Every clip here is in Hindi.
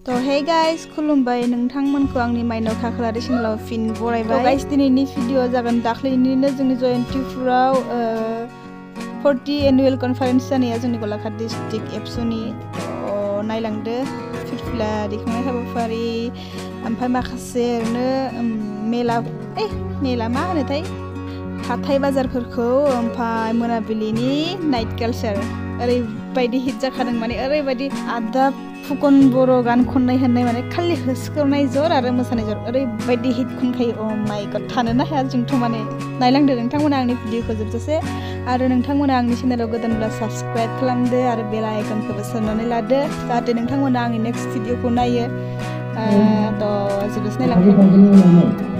तो हे गाइस खुलुमबाय नोंथांमोनखौ आंनि माइनाव खाख्लारि चेनेलाव फिन बरायबाय। गाइस दिनैनि भिडिअ जागोन दाख्लैनिनो जोंनि जयन्तिपुराव 40 एनुवेल कनफारेन्स जानाया जोंनि गलाघाट डिस्ट्रिक्ट एबसुनि नायलांदो फिरफिला दिखांनाय हाबाफारि ओमफ्राय माखासे ओरैनो मेला मा होनोथाय हाथाय बाजारफोरखौ ओमफ्राय मोनाबिलिनि नाइट कालचार ओरैबायदि हिट जाखादों माने ओरैबायदि आदा फुकन बर' गान खननाय होननाय माने खालि होसोनाय जर आरो मोसानाय जर ओरैबायदि हिट खनखायो अ माय गड थानोनो हाया जोंथ' माने नायलांदो नोंथांमोना आंनि भिडिअखौ जोबजासे आरो नोंथांमोना आंनि चेनेलाव गोदानब्ला साबस्क्राइब खालामदो आरो बेल आइकनखौबो सोनानै लादो जाहाथे नोंथांमोना आंनि नेक्स्ट भिडिअखौ नायो थ' जोबजासे नायलांदो।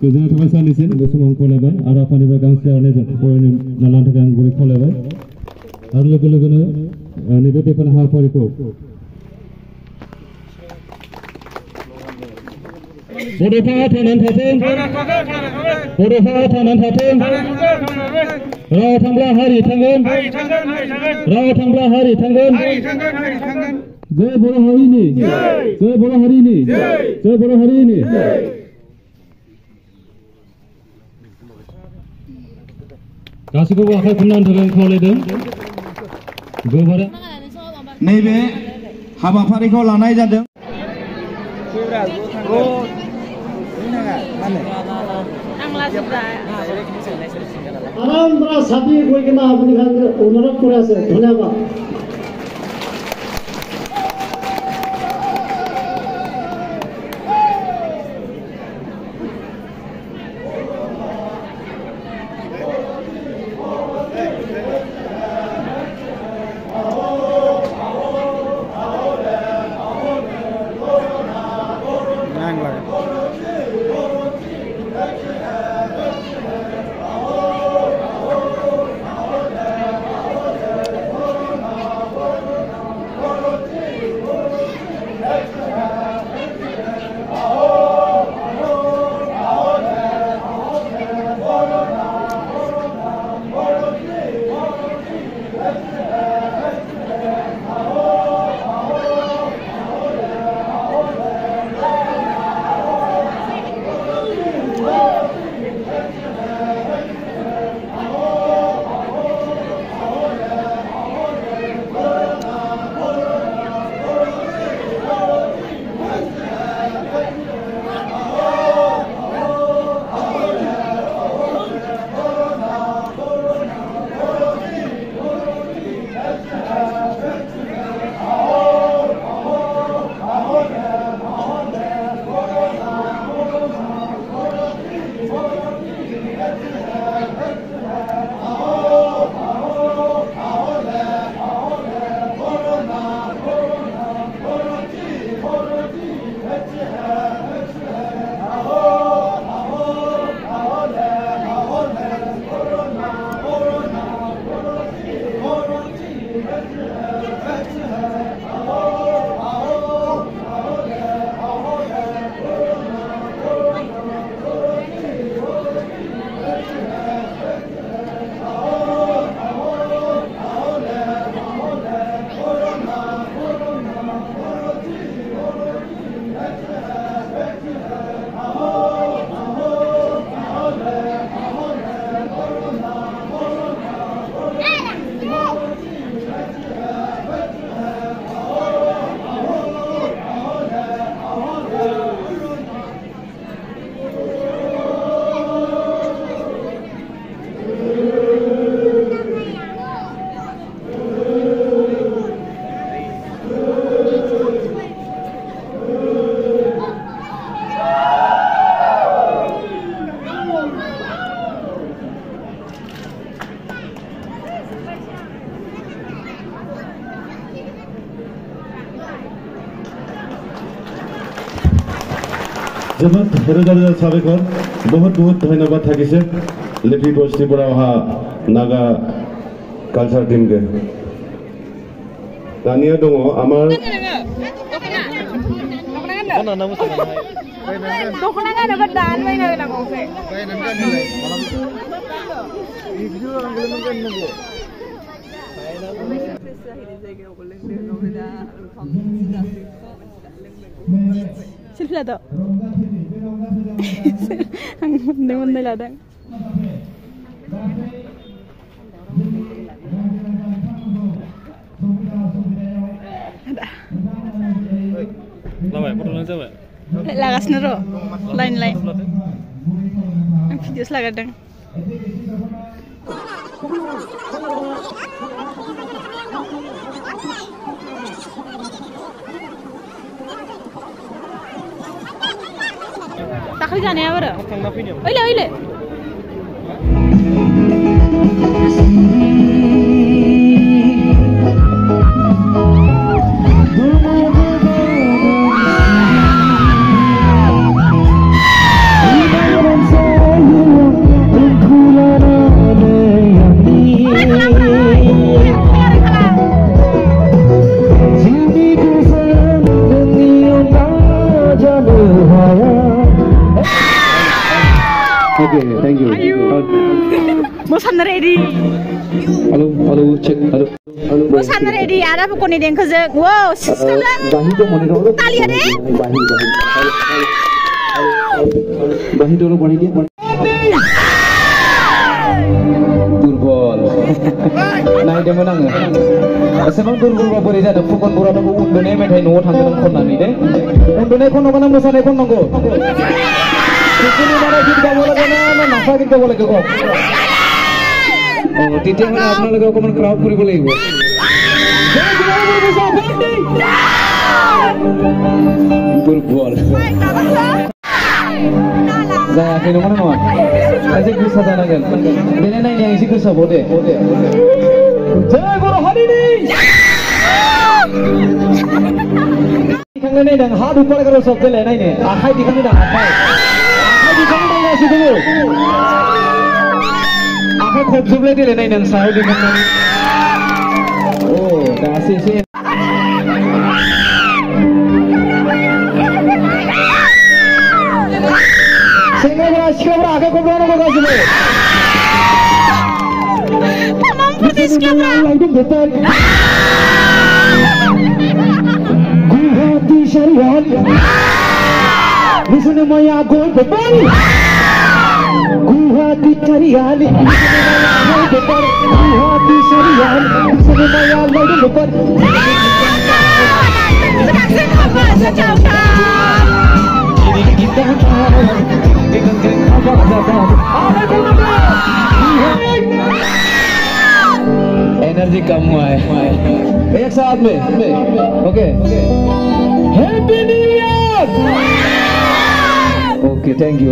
गोजोननाय थाबाय सानैसिम बे समाव खावलायबाय आरो आफानिफ्राय गांसे आर'नाइजों फरायनो नालानि थाखाय आं गुरै खावलायबाय आरो लोगो लोगोनो नैबे बेफोर हाबाफारिखौ बड'फा थांनानै थाथों बड'फा थांनानै थाथों राव थांब्ला हारि थांगोन राव थांब्ला हारि थांगोन जय बर' हारिनि जय बर' हारिनि जय बर' हारिनि गासैखौबो आखाइ खननानै थाखाय खावलायदों गोबारै नैबे हाबाफारिखौ लानाय जादों आरामब्रा साथी गयना आपनी खातिर অনুরোধ করে আছে ধন্যবাদ। जोबोद रोजा रोजा साबायखर बहुत बहुत धन्यबाद थाकिसे लेपि बस्तिपुरा हा नागा कालचार टीम के दानिया दङ आमार दखना गानोबा दान बायना होनांगौसै Silvia Ang ladang. Lawai, foto lang sawe. Lagas na ro. Line. Ang videos lagadang. Takri जाने हैं बरा? ओले Okay, thank you. Mosan ready. Halo, check. Halo. Mosan ready. Ada pun ni deng kerja. Wow, sekarang. Bahi tu mana dulu? Tali ada? Bahi dulu bahi dia. Durbol. Naik dia menang. Sebab durbol bapak ini ada pukul burat aku undone metai nuot hantar kon nani deh. Undone kon mana mosan kon nonggo. Kini mana kita boleh kena, nafas kita boleh kau. Oh, tiada mana apna lagi aku mana crowd puri boleh ibu. Durbol. Saya kini mana nama? Aje kisah tanah kan. Bene naik yang isi kisah boleh. Jaya Guru Hari ni. Ikan ni dah hard upar kalau sok le naik ni. Akhai ikan ni dah akhai. Aku khobsub le dile nai nang sai di kan. Oh, dah si. Sehingga sekarang aku berani berkata semua. Tamam putus kamera. Guhati syariat. Misalnya maya gol betul. Guhati syariat. Guhati syariat. Misalnya maya gol betul. Energy कम हुआ है एक साथ में okay happy new year okay thank you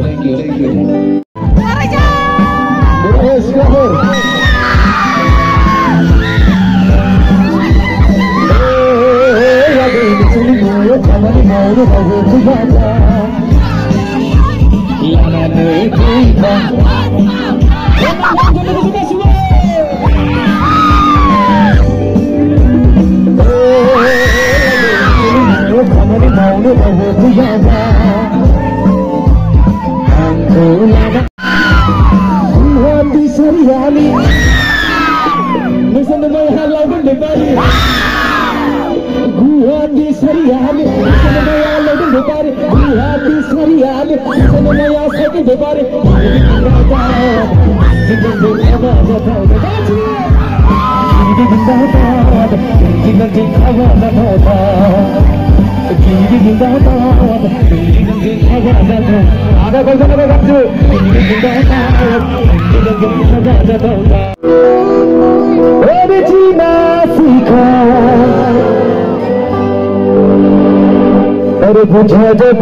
अरे बुझा जब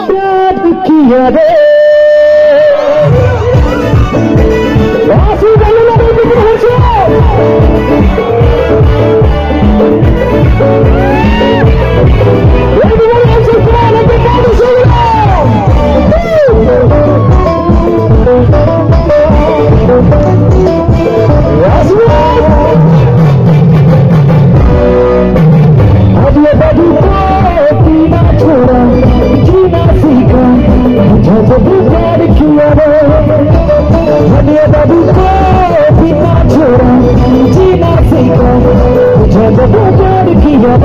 प्यार किया रे आंसू डालना किया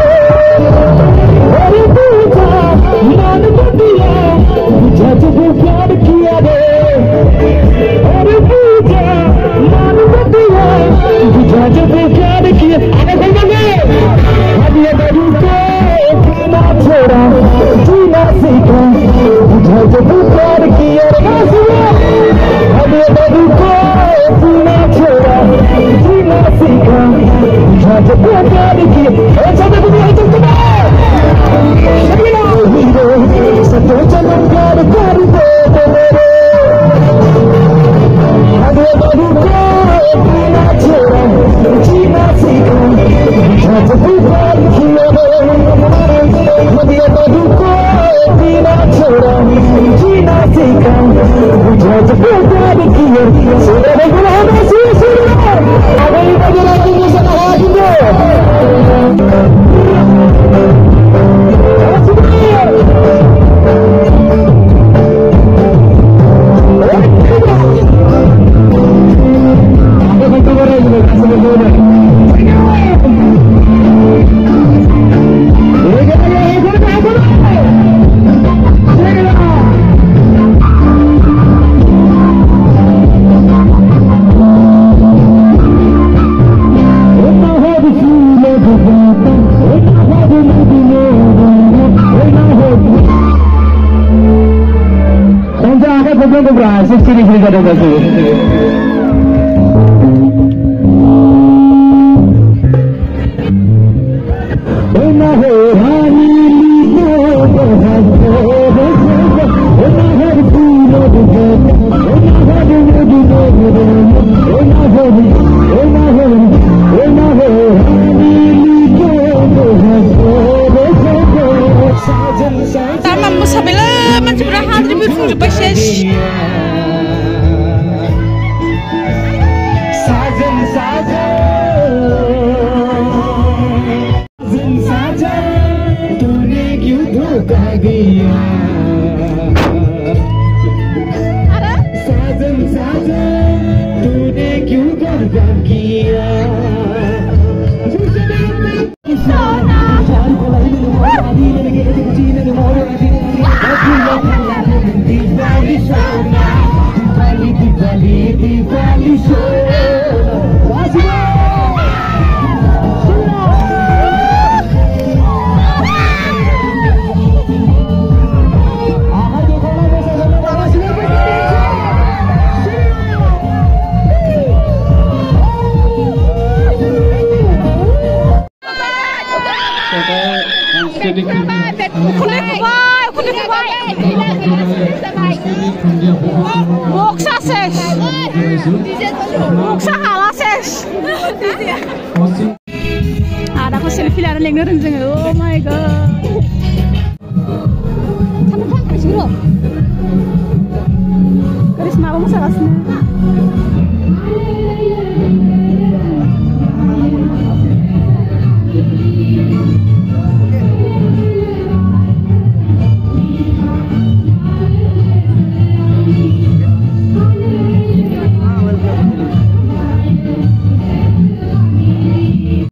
अरे पूजा मान बतिया बुझा जब प्यार किया रे अरे पूजा मान बतिया बुझा जब प्यार किया अरे हदिया दारू को ना छोड़ा जीना सीखा बुझा जब प्यार किया रे हदिया दारू को ना छोड़ा जीना सीखा बुझा जब प्यार किया ऐसा तो दुनिया तुम हीरो सतो चलो प्यार कर दे हदिया दारू को ना छोड़ा जीना सीखा बुझा जब प्यार किया हदिया दारू को ना छोड़ा जीना सीखा बुझा जब प्यार किया सुना रे गुलाम सुना अबे बजरा तुझे सना दे berhasil sini kita kasih. Ena ho hani lido bahasa, ena ho puno buka, ena ho dunia, ena ho hani lido bahasa. Tamam musabila macam hadri berfungsi ses. Ada aku selfie lara lengan renjeng. Oh my god.